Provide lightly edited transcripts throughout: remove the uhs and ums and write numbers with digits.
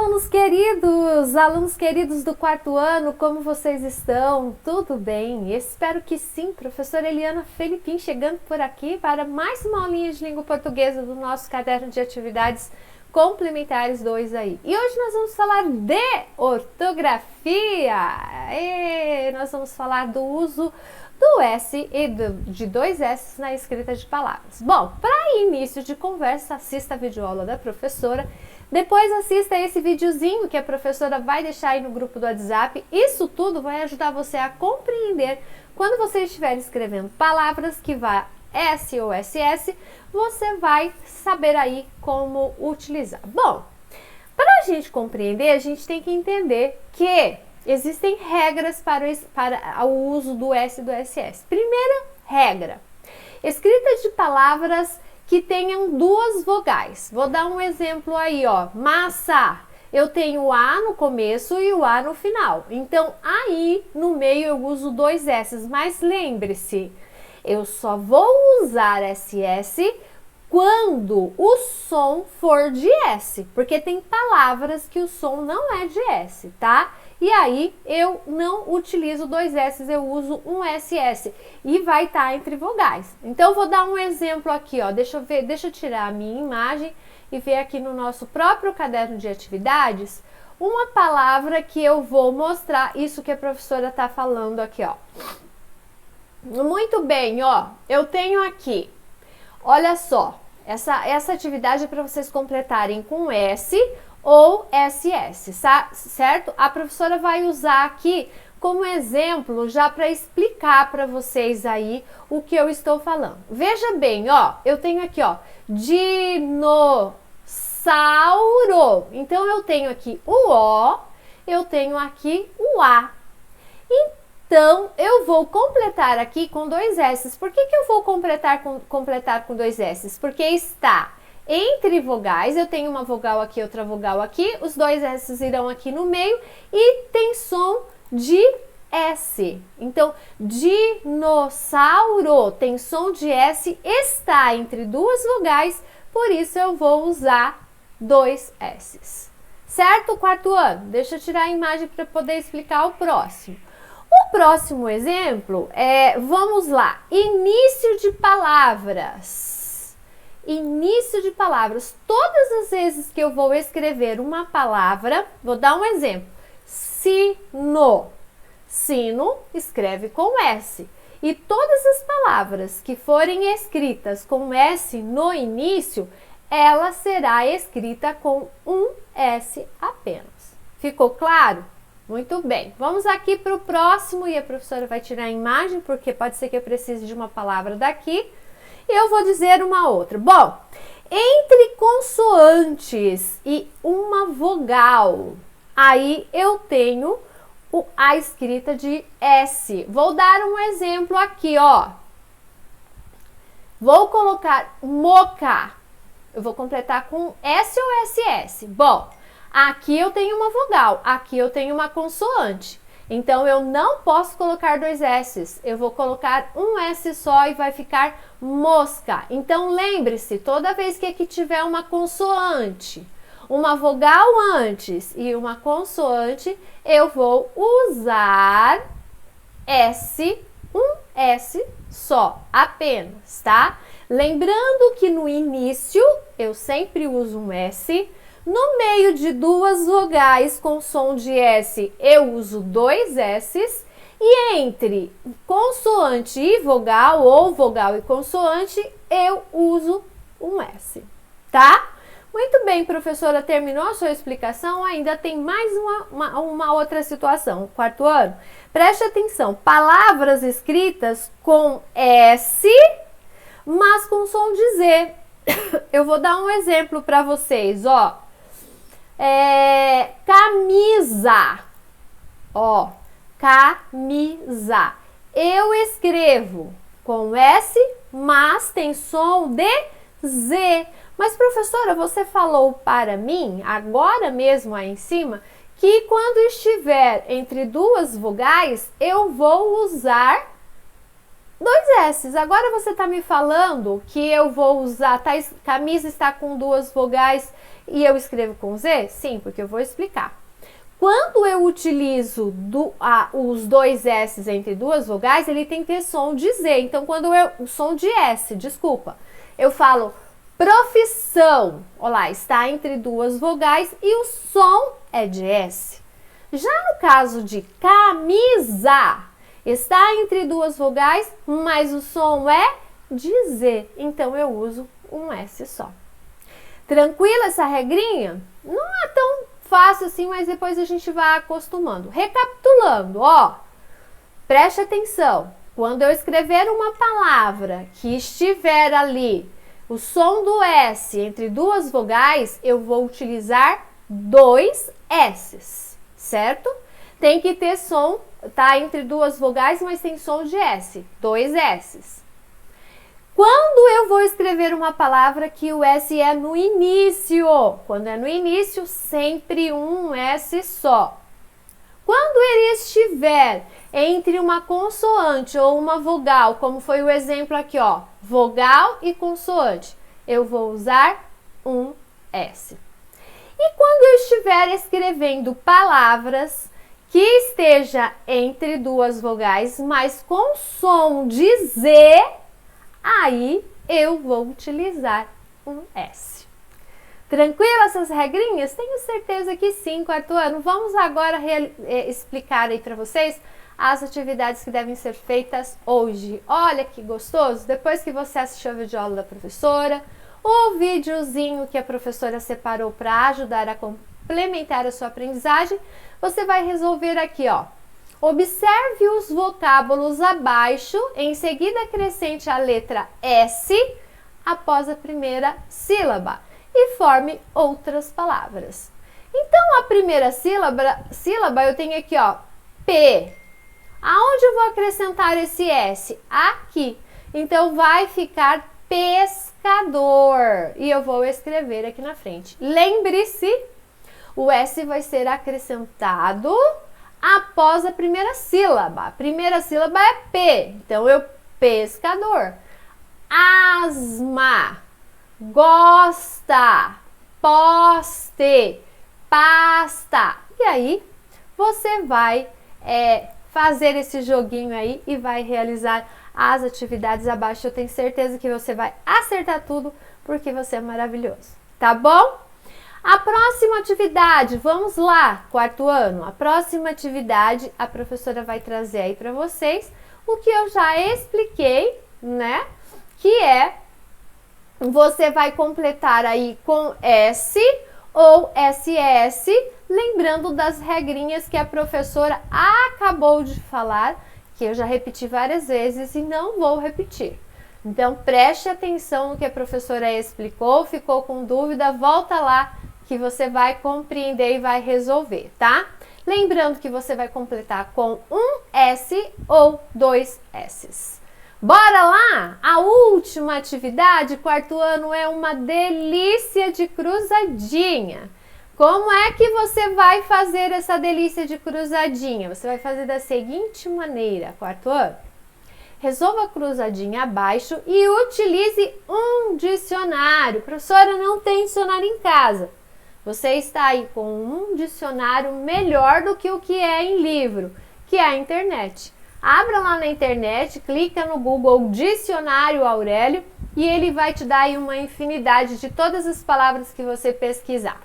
alunos queridos do quarto ano, como vocês estão? Tudo bem? Espero que sim. Professora Eliana Felipim chegando por aqui para mais uma aulinha de língua portuguesa do nosso caderno de atividades complementares 2 aí. E hoje nós vamos falar de ortografia. Nós vamos falar do uso do S e de 2 S na escrita de palavras. Bom, para início de conversa, assista a videoaula da professora. Depois assista esse videozinho que a professora vai deixar aí no grupo do WhatsApp. Isso tudo vai ajudar você a compreender quando você estiver escrevendo palavras que vá S ou SS, você vai saber aí como utilizar. Bom, para a gente compreender, a gente tem que entender que existem regras para o uso do S e do SS. Primeira regra, escrita de palavras que tenham 2 vogais. Vou dar um exemplo aí, ó. Massa. Eu tenho o A no começo e o A no final. Então, aí no meio eu uso 2 S. Mas lembre-se, eu só vou usar SS quando o som for de S. Porque tem palavras que o som não é de S, tá? E aí eu não utilizo 2 S, eu uso um SS e vai estar entre vogais. Então vou dar um exemplo aqui, ó. Deixa eu tirar a minha imagem e ver aqui no nosso próprio caderno de atividades uma palavra que eu vou mostrar isso que a professora está falando aqui, ó. Muito bem, ó. Eu tenho aqui, olha só, essa atividade é para vocês completarem com S ou SS, certo? A professora vai usar aqui como exemplo já para explicar para vocês aí o que eu estou falando. Veja bem, ó, eu tenho aqui, ó, dinossauro. Então eu tenho aqui o O, eu tenho aqui o A. Então eu vou completar aqui com 2 S. Por que eu vou completar com 2 S? Porque está entre vogais, eu tenho uma vogal aqui, outra vogal aqui, os 2 S irão aqui no meio e tem som de S. Então, dinossauro tem som de S, está entre 2 vogais, por isso eu vou usar 2 S. Certo, quarto ano? Deixa eu tirar a imagem para poder explicar o próximo. O próximo exemplo é, vamos lá, início de palavras. Início de palavras. Todas as vezes que eu vou escrever uma palavra, vou dar um exemplo. Sino. Sino escreve com S. E todas as palavras que forem escritas com S no início, ela será escrita com um S apenas. Ficou claro? Muito bem. Vamos aqui para o próximo e a professora vai tirar a imagem, porque pode ser que eu precise de uma palavra daqui. Eu vou dizer uma outra. Bom, entre consoantes e uma vogal, aí eu tenho a escrita de S. Vou dar um exemplo aqui, ó. Vou colocar moca. Eu vou completar com S ou SS. Bom, aqui eu tenho uma vogal, aqui eu tenho uma consoante. Então, eu não posso colocar 2 S's, eu vou colocar um S só e vai ficar mosca. Então, lembre-se, toda vez que aqui tiver uma consoante, uma vogal antes e uma consoante, eu vou usar S, um S só, apenas, tá? Lembrando que no início, eu sempre uso um S. No meio de 2 vogais com som de S, eu uso 2 S's. E entre consoante e vogal, ou vogal e consoante, eu uso um S, tá? Muito bem, professora, terminou a sua explicação? Ainda tem mais uma outra situação. Quarto ano, preste atenção. Palavras escritas com S, mas com som de Z. Eu vou dar um exemplo para vocês, ó. Camisa, ó, camisa. Eu escrevo com S, mas tem som de Z. Mas, professora, você falou para mim, agora mesmo aí em cima, que quando estiver entre 2 vogais, eu vou usar 2 S's. Agora você está me falando que eu vou usar, camisa está com 2 vogais E eu escrevo com Z? Sim, porque eu vou explicar. Quando eu utilizo os dois S's entre duas vogais, ele tem que ter som de Z. Então, o som de S, desculpa. Eu falo profissão. Olha lá, está entre duas vogais e o som é de S. Já no caso de camisa, está entre duas vogais, mas o som é de Z. Então, eu uso um S só. Tranquila essa regrinha? Não é tão fácil assim, mas depois a gente vai acostumando. Recapitulando, ó, preste atenção. Quando eu escrever uma palavra que estiver ali, o som do S entre duas vogais, eu vou utilizar dois S's, certo? Tem que ter som, tá entre duas vogais, mas tem som de S, dois S's. Quando eu vou escrever uma palavra que o S é no início, quando é no início, sempre um S só. Quando ele estiver entre uma consoante ou uma vogal, como foi o exemplo aqui, ó, vogal e consoante, eu vou usar um S. E quando eu estiver escrevendo palavras que esteja entre duas vogais, mas com som de Z, aí eu vou utilizar um S. Tranquilo essas regrinhas? Tenho certeza que sim, quarto ano. Vamos agora explicar aí para vocês as atividades que devem ser feitas hoje. Olha que gostoso! Depois que você assistiu a videoaula da professora, o videozinho que a professora separou para ajudar a complementar a sua aprendizagem, você vai resolver aqui, ó. Observe os vocábulos abaixo, em seguida acrescente a letra S após a primeira sílaba e forme outras palavras. Então, a primeira sílaba eu tenho aqui, ó, P. Aonde eu vou acrescentar esse S? Aqui. Então, vai ficar pescador. E eu vou escrever aqui na frente. Lembre-se, o S vai ser acrescentado após a primeira sílaba. A primeira sílaba é P, então eu pescador. Asma, gosta, poste, pasta. E aí você vai fazer esse joguinho aí e vai realizar as atividades abaixo. Eu tenho certeza que você vai acertar tudo porque você é maravilhoso, tá bom? A próxima atividade, vamos lá, quarto ano. A próxima atividade, a professora vai trazer aí para vocês o que eu já expliquei, né? Que é, você vai completar aí com S ou SS, lembrando das regrinhas que a professora acabou de falar, que eu já repeti várias vezes e não vou repetir. Então, preste atenção no que a professora explicou, ficou com dúvida, volta lá que você vai compreender e vai resolver, tá? Lembrando que você vai completar com um S ou dois S's. Bora lá? A última atividade, quarto ano, é uma delícia de cruzadinha. Como é que você vai fazer essa delícia de cruzadinha? Você vai fazer da seguinte maneira, quarto ano. Resolva a cruzadinha abaixo e utilize um dicionário. Professora, não tem dicionário em casa. Você está aí com um dicionário melhor do que o que é em livro, que é a internet. Abra lá na internet, clica no Google Dicionário Aurélio e ele vai te dar aí uma infinidade de todas as palavras que você pesquisar.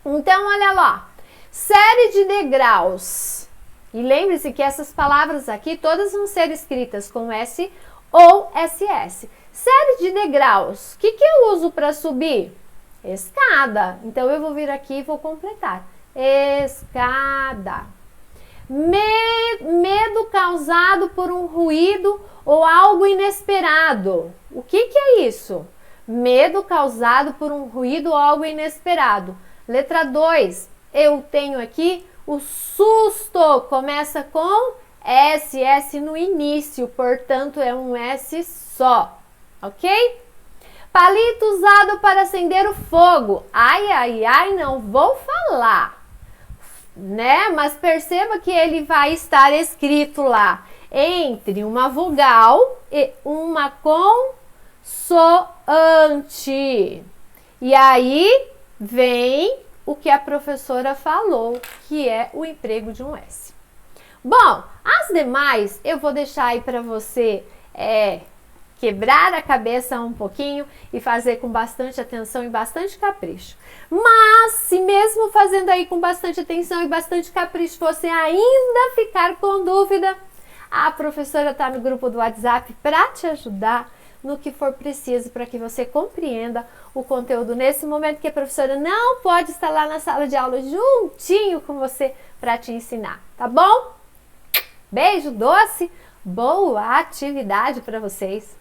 Então, olha lá, série de degraus. E lembre-se que essas palavras aqui todas vão ser escritas com S ou SS. Série de degraus. O que eu uso para subir? Escada. Então, eu vou vir aqui e vou completar. Escada. Medo causado por um ruído ou algo inesperado. O que é isso? Medo causado por um ruído ou algo inesperado. Letra 2. Eu tenho aqui o susto. Começa com S no início, portanto, é um S só. Ok? Palito usado para acender o fogo. Ai, não vou falar, né? Mas perceba que ele vai estar escrito lá entre uma vogal e uma consoante. E aí, vem o que a professora falou, que é o emprego de um S. Bom, as demais eu vou deixar aí para você quebrar a cabeça um pouquinho e fazer com bastante atenção e bastante capricho. Mas, se mesmo fazendo aí com bastante atenção e bastante capricho, você ainda ficar com dúvida, a professora está no grupo do WhatsApp para te ajudar no que for preciso para que você compreenda o conteúdo nesse momento que a professora não pode estar lá na sala de aula juntinho com você para te ensinar, tá bom? Beijo doce, boa atividade para vocês!